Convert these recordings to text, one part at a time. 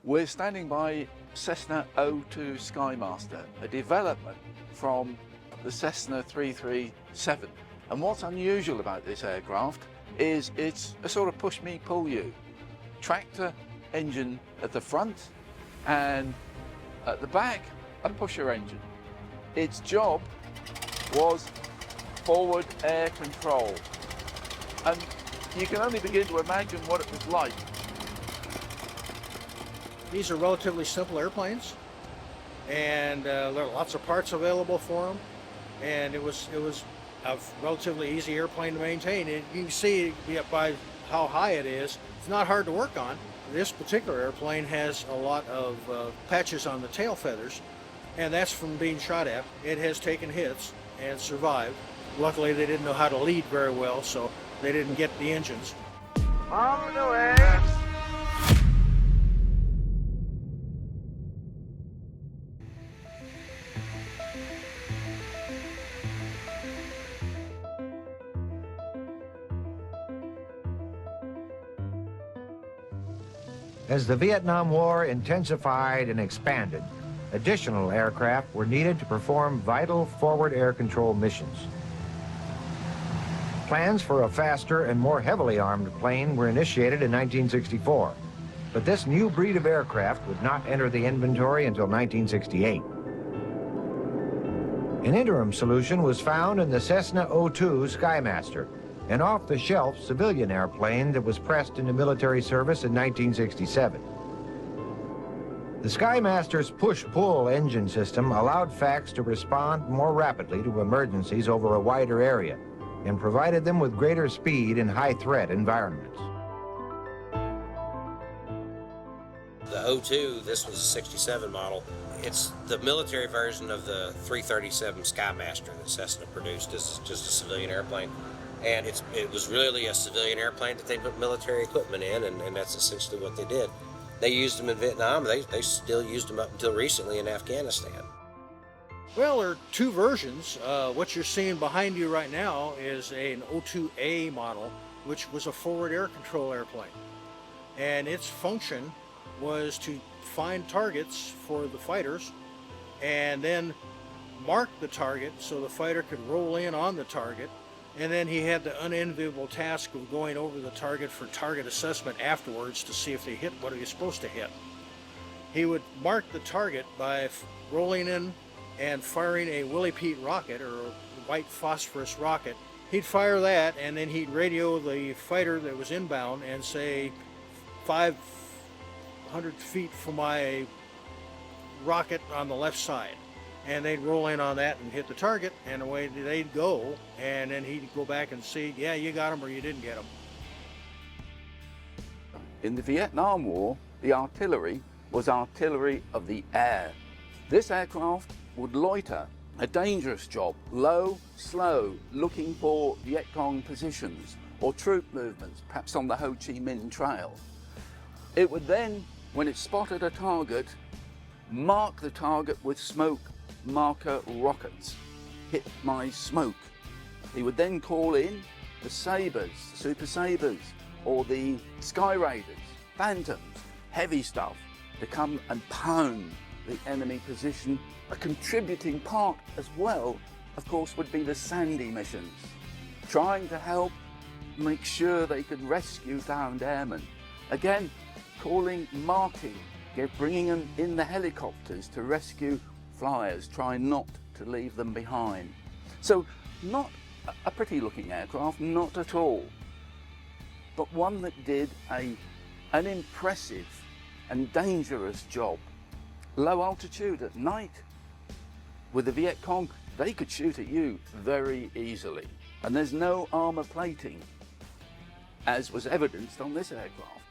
We're standing by Cessna O-2 Skymaster, a development from the Cessna 337. And what's unusual about this aircraft is it's a sort of push me, pull you. Tractor engine at the front, and at the back, a pusher engine. Its job was forward air control. And you can only begin to imagine what it was like. These are relatively simple airplanes, and there are lots of parts available for them, and it was a relatively easy airplane to maintain. And you can see by how high it is, it's not hard to work on. This particular airplane has a lot of patches on the tail feathers, and that's from being shot at. It has taken hits and survived. Luckily, they didn't know how to lead very well, so they didn't get the engines. On the way. As the Vietnam War intensified and expanded, additional aircraft were needed to perform vital forward air control missions. Plans for a faster and more heavily armed plane were initiated in 1964, but this new breed of aircraft would not enter the inventory until 1968. An interim solution was found in the Cessna O-2 Skymaster, an off-the-shelf civilian airplane that was pressed into military service in 1967. The Skymaster's push-pull engine system allowed FACs to respond more rapidly to emergencies over a wider area and provided them with greater speed in high-threat environments. The O-2, this was a 67 model. It's the military version of the 337 Skymaster that Cessna produced as just a civilian airplane. And it was really a civilian airplane that they put military equipment in, and that's essentially what they did. They used them in Vietnam. They still used them up until recently in Afghanistan. Well, there are two versions. What you're seeing behind you right now is an O-2A model, which was a forward air control airplane. And its function was to find targets for the fighters and then mark the target so the fighter could roll in on the target. And then he had the unenviable task of going over the target for target assessment afterwards to see if they hit what he was supposed to hit. He would mark the target by rolling in and firing a Willie Pete rocket, or a white phosphorus rocket. He'd fire that, and then he'd radio the fighter that was inbound and say, 500 feet from my rocket on the left side. And they'd roll in on that and hit the target, and away they'd go, and then he'd go back and see, yeah, you got him or you didn't get him. In the Vietnam War, the artillery was artillery of the air. This aircraft would loiter, a dangerous job, low, slow, looking for Viet Cong positions or troop movements, perhaps on the Ho Chi Minh Trail. It would then, when it spotted a target, mark the target with smoke marker rockets. Hit my smoke. He would then call in the Sabres, Super Sabres, or the Sky Raiders, Phantoms, heavy stuff, to come and pound the enemy position. A contributing part as well, of course, would be the Sandy missions, trying to help make sure they could rescue downed airmen. Again, calling, marking, bringing them in the helicopters to rescue flyers, trying not to leave them behind. So not a pretty looking aircraft, not at all, but one that did an impressive and dangerous job. Low altitude at night, with the Viet Cong, they could shoot at you very easily. And there's no armor plating, as was evidenced on this aircraft.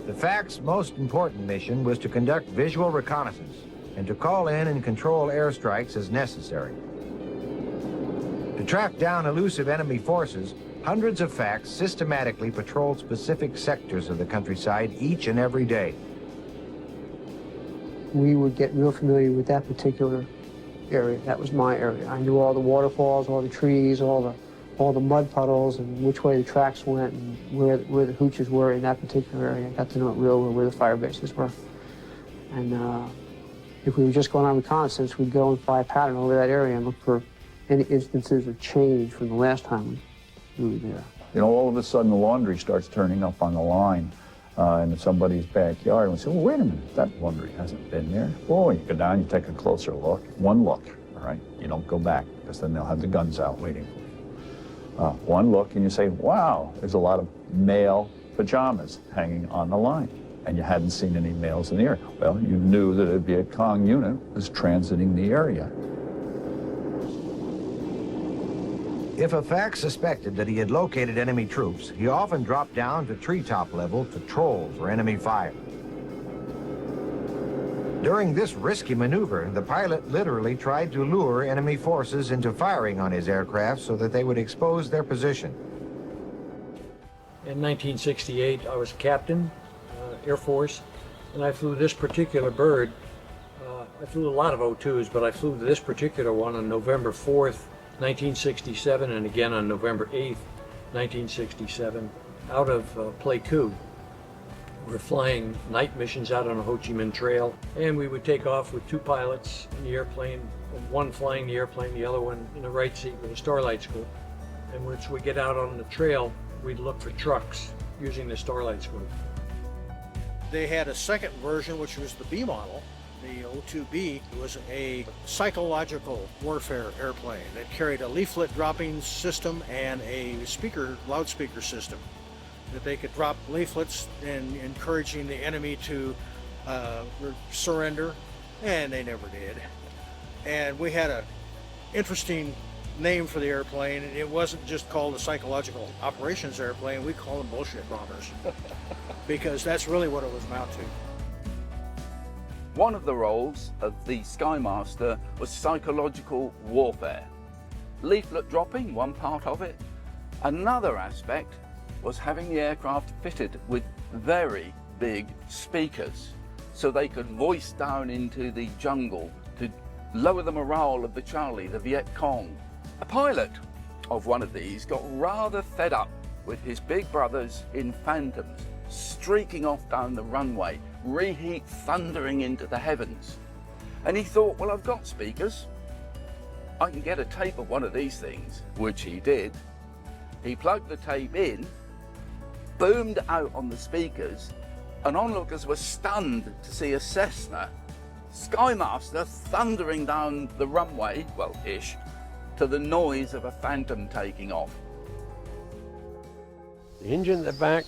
The FAC's most important mission was to conduct visual reconnaissance and to call in and control airstrikes as necessary. To track down elusive enemy forces, hundreds of FACs systematically patrolled specific sectors of the countryside each and every day. We would get real familiar with that particular area. That was my area. I knew all the waterfalls, all the trees, all the mud puddles, and which way the tracks went, and where the hooches were in that particular area. I got to know it real well where the fire bases were. And if we were just going on reconnaissance, we'd go and fly a pattern over that area and look for any instances of change from the last time we were there. You know, all of a sudden the laundry starts turning up on the line in somebody's backyard, and we say, well, wait a minute, that laundry hasn't been there. Oh, you go down, you take a closer look, one look, all right? You don't go back, because then they'll have the guns out waiting for you. One look, and you say, wow, there's a lot of male pajamas hanging on the line, and you hadn't seen any males in the area. Well, you knew that a Viet Cong unit was transiting the area. If a fact suspected that he had located enemy troops, he often dropped down to treetop level to troll for enemy fire. During this risky maneuver, the pilot literally tried to lure enemy forces into firing on his aircraft so that they would expose their position. In 1968, I was captain, Air Force, and I flew this particular bird. I flew a lot of O-2s, but I flew this particular one on November 4th, 1967, and again on November 8th, 1967, out of Pleiku. We're flying night missions out on a Ho Chi Minh Trail, and we would take off with two pilots in the airplane, one flying the airplane, the other one in the right seat with a starlight scope. And once we get out on the trail, we'd look for trucks using the starlight scope. They had a second version, which was the B model. The O-2B was a psychological warfare airplane that carried a leaflet dropping system and a loudspeaker system that they could drop leaflets and encouraging the enemy to surrender, and they never did. And we had an interesting name for the airplane. It wasn't just called a psychological operations airplane, we called them bullshit bombers because that's really what it was amount to. One of the roles of the Skymaster was psychological warfare. Leaflet dropping, one part of it. Another aspect was having the aircraft fitted with very big speakers so they could voice down into the jungle to lower the morale of the Charlie, the Viet Cong. A pilot of one of these got rather fed up with his big brothers in Phantoms streaking off down the runway, reheat thundering into the heavens. And he thought, well, I've got speakers. I can get a tape of one of these things, which he did. He plugged the tape in, boomed out on the speakers, and onlookers were stunned to see a Cessna Skymaster thundering down the runway, well, ish, to the noise of a Phantom taking off. The engine at the back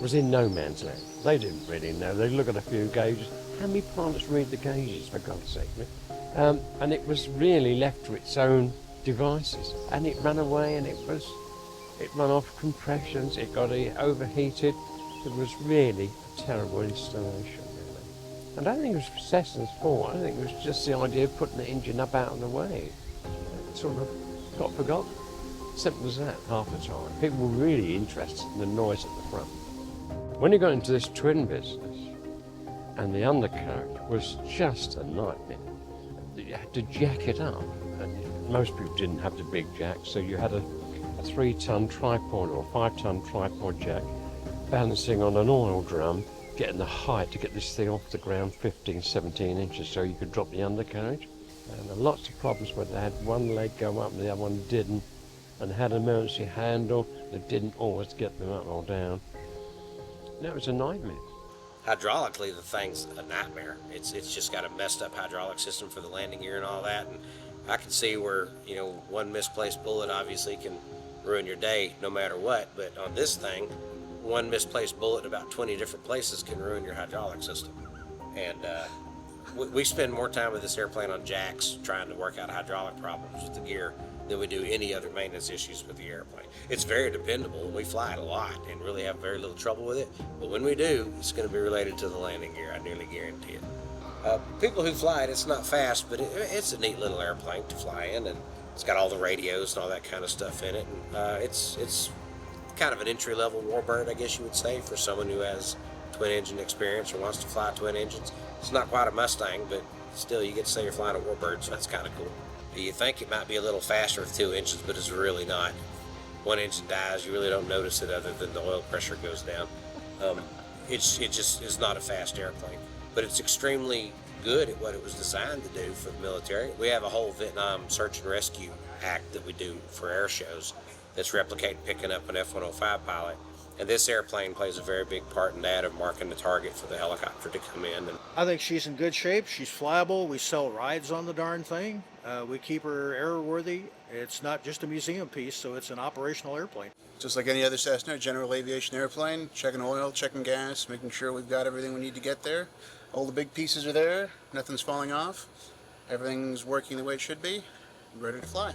was in no man's land. They didn't really know. They look at a few gauges. How many pilots read the gauges, for God's sake? And it was really left to its own devices. And it ran away, and it ran off compressions. It got overheated. It was really a terrible installation, really. And I don't think it was Cessna's fault. I think it was just the idea of putting the engine up out of the way. It sort of got forgotten. Simple as that, half the time. People were really interested in the noise at the front. When you got into this twin business, and the undercarriage was just a nightmare. You had to jack it up, and most people didn't have the big jack, so you had a 3-ton tripod or 5-ton tripod jack balancing on an oil drum, getting the height to get this thing off the ground 15, 17 inches so you could drop the undercarriage. And there were lots of problems where they had one leg go up and the other one didn't, and had an emergency handle that didn't always get them up or down. That was a nightmare. Hydraulically, the thing's a nightmare. It's just got a messed up hydraulic system for the landing gear and all that. And I can see where, you know, one misplaced bullet obviously can ruin your day no matter what. But on this thing, one misplaced bullet in about 20 different places can ruin your hydraulic system. And we spend more time with this airplane on jacks trying to work out hydraulic problems with the gear than we do any other maintenance issues with the airplane. It's very dependable. We fly it a lot and really have very little trouble with it. But when we do, it's going to be related to the landing gear. I nearly guarantee it. People who fly it, it's not fast, but it's a neat little airplane to fly in, and it's got all the radios and all that kind of stuff in it. And it's kind of an entry-level warbird, I guess you would say, for someone who has twin-engine experience or wants to fly twin engines. It's not quite a Mustang, but still, you get to say you're flying a warbird, so that's kind of cool. You think it might be a little faster with 2 engines, but it's really not. One engine dies, you really don't notice it other than the oil pressure goes down. It just is not a fast airplane. but it's extremely good at what it was designed to do for the military. We have a whole Vietnam search and rescue act that we do for air shows that's replicating picking up an F-105 pilot. And this airplane plays a very big part in that, of marking the target for the helicopter to come in. And I think she's in good shape. She's flyable. We sell rides on the darn thing. We keep her airworthy. It's not just a museum piece, so it's an operational airplane. Just like any other Cessna, general aviation airplane, checking oil, checking gas, making sure we've got everything we need to get there. All the big pieces are there, nothing's falling off, everything's working the way it should be, ready to fly.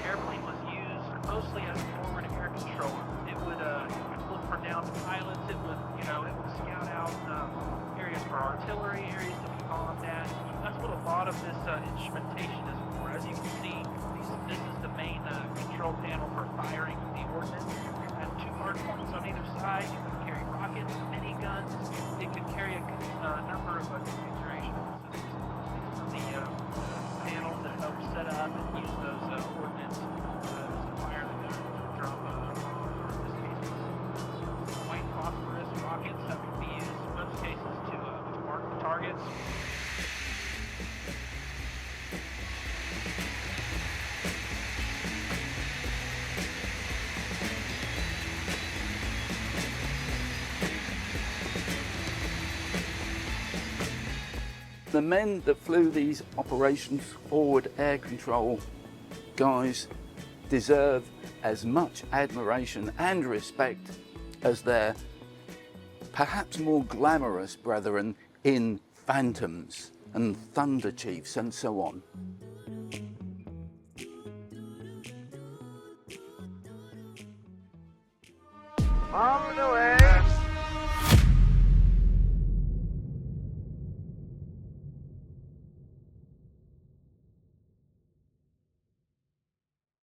Airplane was used mostly as a forward air controller. It would look for downed pilots. It would scout out areas for artillery, areas to be bombed at. That's what a lot of this instrumentation is for. As you can see, this is the main control panel for firing the ordnance. It has two hard points on either side. It could carry rockets, miniguns. It could carry a number of configurations. So these are the panels that help set up and use those ordnance to fire the gun to drop in this case, white phosphorus rockets that would be used in most cases to mark the targets. The men that flew these operations forward air control guys deserve as much admiration and respect as their perhaps more glamorous brethren in Phantoms and Thunder Chiefs and so on. On the way.